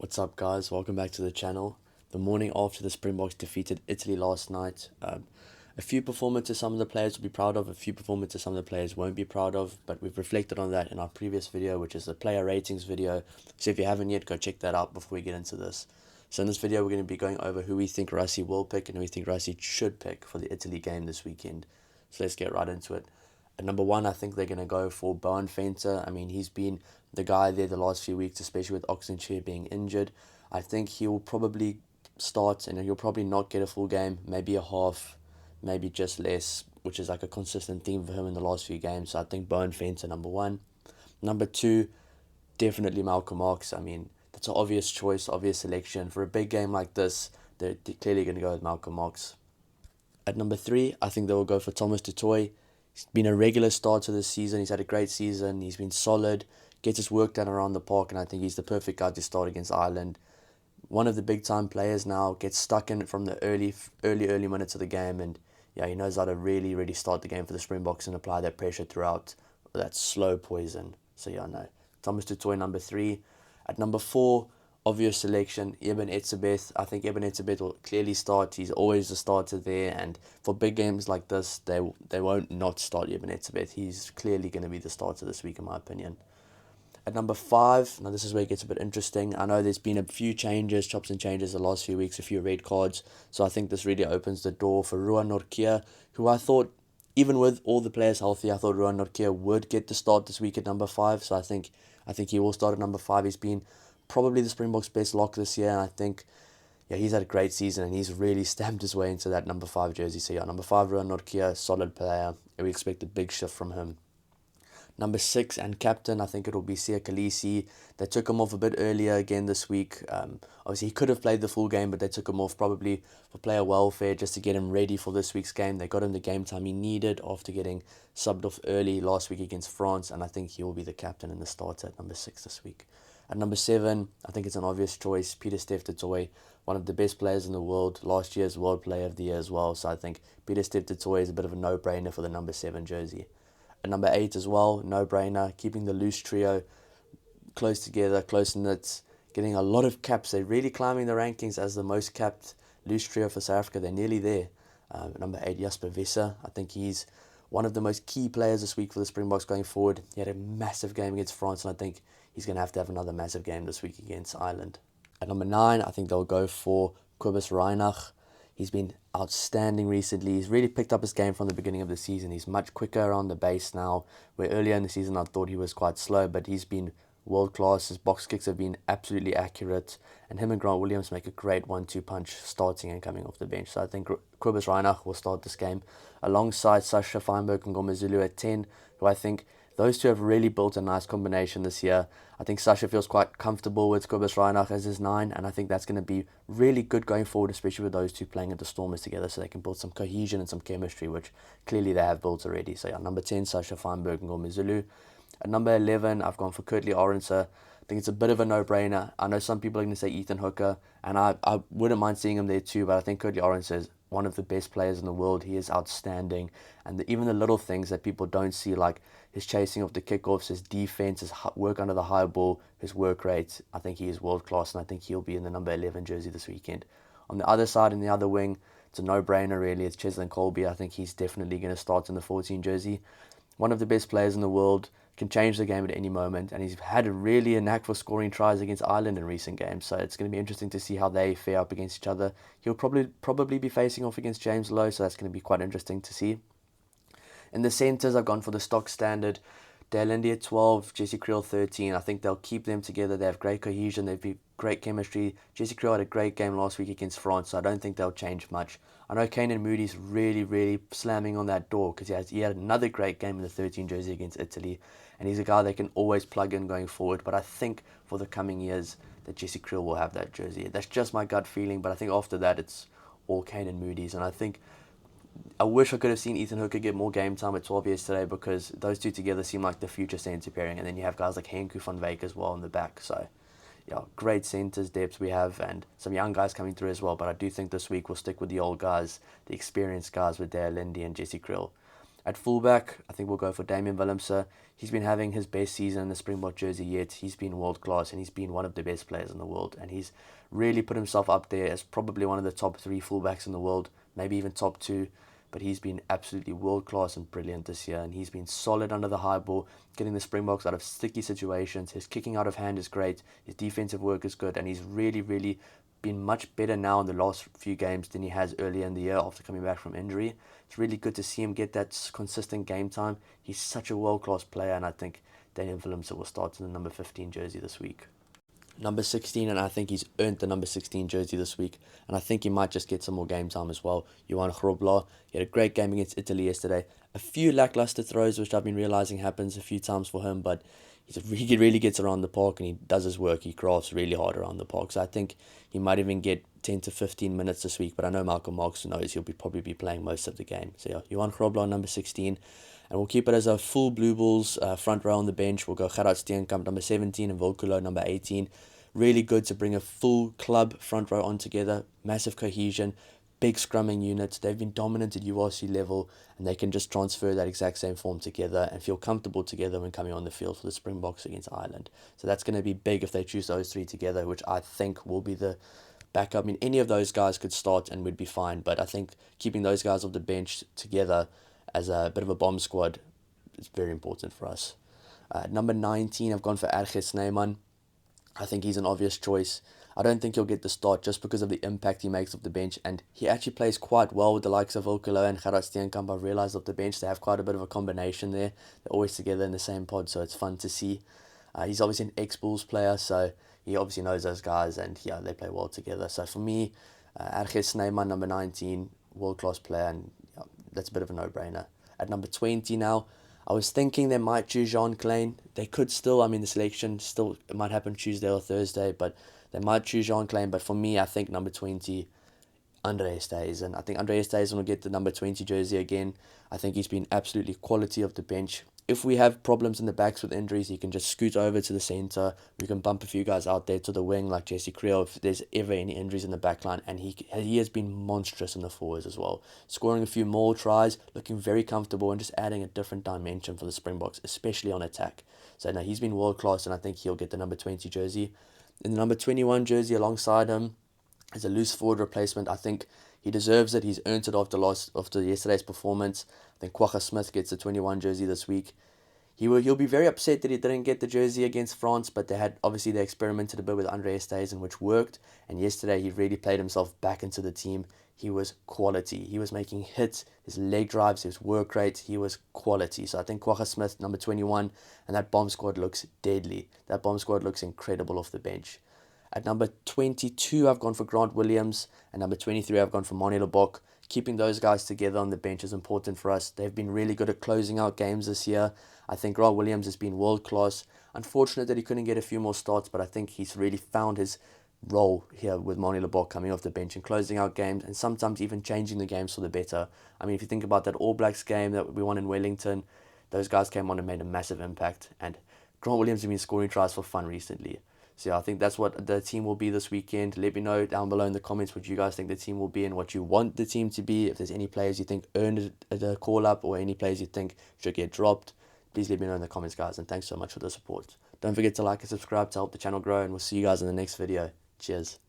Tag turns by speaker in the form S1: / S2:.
S1: What's up, guys? Welcome back to the channel. The morning after the Springboks defeated Italy last night, a few performances some of the players will be proud of, a few performances some of the players won't be proud of, but we've reflected on that in our previous video, which is the player ratings video. So if you haven't yet, go check that out before we get into this. So in this video, we're going to be going over who we think Rassi will pick and who we think Rassi should pick for the Italy game this weekend. So let's get right into it. At number one, I think they're going to go for Bowen Fenter. I mean, he's been the guy there the last few weeks, especially with Oxenchair being injured. I think he'll probably start and he'll probably not get a full game, maybe a half, maybe just less, which is like a consistent theme for him in the last few games. So I think Bowen Fenter, number one. Number two, definitely Malcolm Marx. I mean, that's an obvious choice, obvious selection. For a big game like this, they're clearly going to go with Malcolm Marx. At number three, I think they will go for Thomas du Toit. He's been a regular starter this season. He's had a great season. He's been solid, gets his work done around the park, and I think he's the perfect guy to start against Ireland. One of the big time players now, gets stuck in from the early minutes of the game, and yeah, he knows how to really start the game for the Springboks and apply that pressure throughout, that slow poison. So yeah, no. Thomas du Toit, number three. At number four, obvious selection, Eben Etzebeth. I think Eben Etzebeth will clearly start. He's always the starter there, and for big games like this, they won't not start Eben Etzebeth. He's clearly going to be the starter this week, in my opinion. At number five, now this is where it gets a bit interesting. I know there's been a few changes, chops and changes the last few weeks, a few red cards. So I think this really opens the door for Ruan Nortje, who I thought, even with all the players healthy, I thought Ruan Nortje would get the start this week at number five. So I think he will start at number five. He's been probably the Springboks' best lock this year, and I think he's had a great season and he's really stamped his way into that number five jersey. So yeah, number five, Ruan Nortje, solid player, and we expect a big shift from him. Number six and captain, I think it will be Siya Kolisi. They took him off a bit earlier again this week. Obviously, he could have played the full game, but they took him off probably for player welfare, just to get him ready for this week's game. They got him the game time he needed after getting subbed off early last week against France, and I think he will be the captain and the starter at number six this week. At number seven, I think it's an obvious choice, Pieter-Steph du Toit, one of the best players in the world, last year's World Player of the Year as well. So I think Pieter-Steph du Toit is a bit of a no-brainer for the number seven jersey. At number eight as well, no-brainer, keeping the loose trio close together, close knit, getting a lot of caps. They're really climbing the rankings as the most capped loose trio for South Africa. They're nearly there. Number eight, Jasper Visser. I think he's one of the most key players this week for the Springboks going forward. He had a massive game against France, and I think he's going to have another massive game this week against Ireland. At number nine, I think they'll go for Kobus Reinach. He's been outstanding recently. He's really picked up his game from the beginning of the season. He's much quicker around the base now, where earlier in the season I thought he was quite slow, but he's been world class. His box kicks have been absolutely accurate, and him and Grant Williams make a great 1-2 punch starting and coming off the bench. So I think Kobus Reinach will start this game alongside Sasha Feinberg and Ngomazulu at 10, who I think those two have really built a nice combination this year. I think Sasha feels quite comfortable with Kobus Reinach as his 9, and I think that's going to be really good going forward, especially with those two playing at the Stormers together, so they can build some cohesion and some chemistry, which clearly they have built already. So yeah, number 10, Sasha Feinberg and Ngomazulu. At number 11, I've gone for Kurtley Arendse. I think it's a bit of a no-brainer. I know some people are going to say Ethan Hooker, and I wouldn't mind seeing him there too, but I think Kurtley Arendse is one of the best players in the world. He is outstanding, and even the little things that people don't see, like his chasing of the kickoffs, his defense, his work under the high ball, his work rate, I think he is world class, and I think he'll be in the number 11 jersey this weekend. On the other side, in the other wing, it's a no-brainer really. It's Cheslin Colby. I think he's definitely going to start in the 14 jersey. One of the best players in the world, can change the game at any moment, and he's had a knack for scoring tries against Ireland in recent games, so it's going to be interesting to see how they fare up against each other. He'll probably be facing off against James Lowe, so that's going to be quite interesting to see. In the centres, I've gone for the stock standard. Dale Indy at 12, Jesse Creel 13. I think they'll keep them together. They have great cohesion. They've been great chemistry. Jesse Creel had a great game last week against France, so I don't think they'll change much. I know Kane Moody's really slamming on that door because he had another great game in the 13 jersey against Italy, and he's a guy they can always plug in going forward. But I think for the coming years that Jesse Creel will have that jersey. That's just my gut feeling, but I think after that it's all Kane Moody's, and I wish I could have seen Ethan Hooker get more game time at 12 yesterday, because those two together seem like the future centre pairing, and then you have guys like Henku van Wyk as well in the back. So yeah, great centres depth we have, and some young guys coming through as well, but I do think this week we'll stick with the old guys, the experienced guys with Dale Lindy and Jesse Krill. At fullback, I think we'll go for Damian Willemse. He's been having his best season in the Springbok jersey yet. He's been world class and he's been one of the best players in the world. And he's really put himself up there as probably one of the top 3 fullbacks in the world, maybe even top 2. But he's been absolutely world class and brilliant this year. And he's been solid under the high ball, getting the Springboks out of sticky situations. His kicking out of hand is great. His defensive work is good. And he's really, really been much better now in the last few games than he has earlier in the year after coming back from injury. It's really good to see him get that consistent game time. He's such a world-class player, and I think Daniel Willemse will start in the number 15 jersey this week. Number 16, and I think he's earned the number 16 jersey this week, and I think he might just get some more game time as well. Johan Grobler, he had a great game against Italy yesterday. A few lackluster throws, which I've been realising happens a few times for him, but he really gets around the park and he does his work. He crafts really hard around the park. So I think he might even get 10 to 15 minutes this week. But I know Malcolm Marks knows he'll probably be playing most of the game. So yeah, Johan Grobler, number 16. And we'll keep it as a full Blue Bulls front row on the bench. We'll go Gerard Steenkamp, number 17, and Volkulo, number 18. Really good to bring a full club front row on together. Massive cohesion. Big scrumming units. They've been dominant at URC level, and they can just transfer that exact same form together and feel comfortable together when coming on the field for the Springboks against Ireland. So that's going to be big if they choose those 3 together, which I think will be the backup. I mean, any of those guys could start and would be fine, but I think keeping those guys off the bench together as a bit of a bomb squad is very important for us. Number 19, I've gone for RG Snyman. I think he's an obvious choice. I don't think he'll get the start just because of the impact he makes off the bench, and he actually plays quite well with the likes of Volkulo and Gerard Steenkamp. I've realised off the bench they have quite a bit of a combination there. They're always together in the same pod, so it's fun to see. He's obviously an ex-Bulls player, so he obviously knows those guys, and yeah, they play well together. So for me, RG Snyman, number 19, world-class player, and yeah, that's a bit of a no-brainer. At number 20 now, I was thinking they might choose Jean Klein. They could still, I mean, the selection still, it might happen Tuesday or Thursday, but they might choose Jean Klein. But for me, I think number 20, Andre Esterhuizen. And I think Andre Esterhuizen will get the number 20 jersey again. I think he's been absolutely quality of the bench. If we have problems in the backs with injuries, he can just scoot over to the centre. We can bump a few guys out there to the wing like Jesse Creel if there's ever any injuries in the backline. And he has been monstrous in the forwards as well. Scoring a few more tries, looking very comfortable and just adding a different dimension for the Springboks, especially on attack. So no, he's been world class and I think he'll get the number 20 jersey. In the number 21 jersey alongside him is a loose forward replacement. I think he deserves it. He's earned it after yesterday's performance. I think Kwagga Smith gets the 21 jersey this week. He'll be very upset that he didn't get the jersey against France, but they experimented a bit with Andre Esterhuizen, which worked. And yesterday he really played himself back into the team. He was quality. He was making hits, his leg drives, his work rate. He was quality. So I think Kwagga Smith, number 21, and that bomb squad looks deadly. That bomb squad looks incredible off the bench. At number 22, I've gone for Grant Williams. And number 23, I've gone for Manie Libbok. Keeping those guys together on the bench is important for us. They've been really good at closing out games this year. I think Grant Williams has been world class. Unfortunate that he couldn't get a few more starts, but I think he's really found his role here with Manie Libbok coming off the bench and closing out games and sometimes even changing the games for the better. I mean, if you think about that All Blacks game that we won in Wellington, those guys came on and made a massive impact. And Grant Williams has been scoring tries for fun recently. So yeah, I think that's what the team will be this weekend. Let me know down below in the comments what you guys think the team will be and what you want the team to be. If there's any players you think earned a call-up or any players you think should get dropped, please let me know in the comments, guys. And thanks so much for the support. Don't forget to like and subscribe to help the channel grow. And we'll see you guys in the next video. Cheers.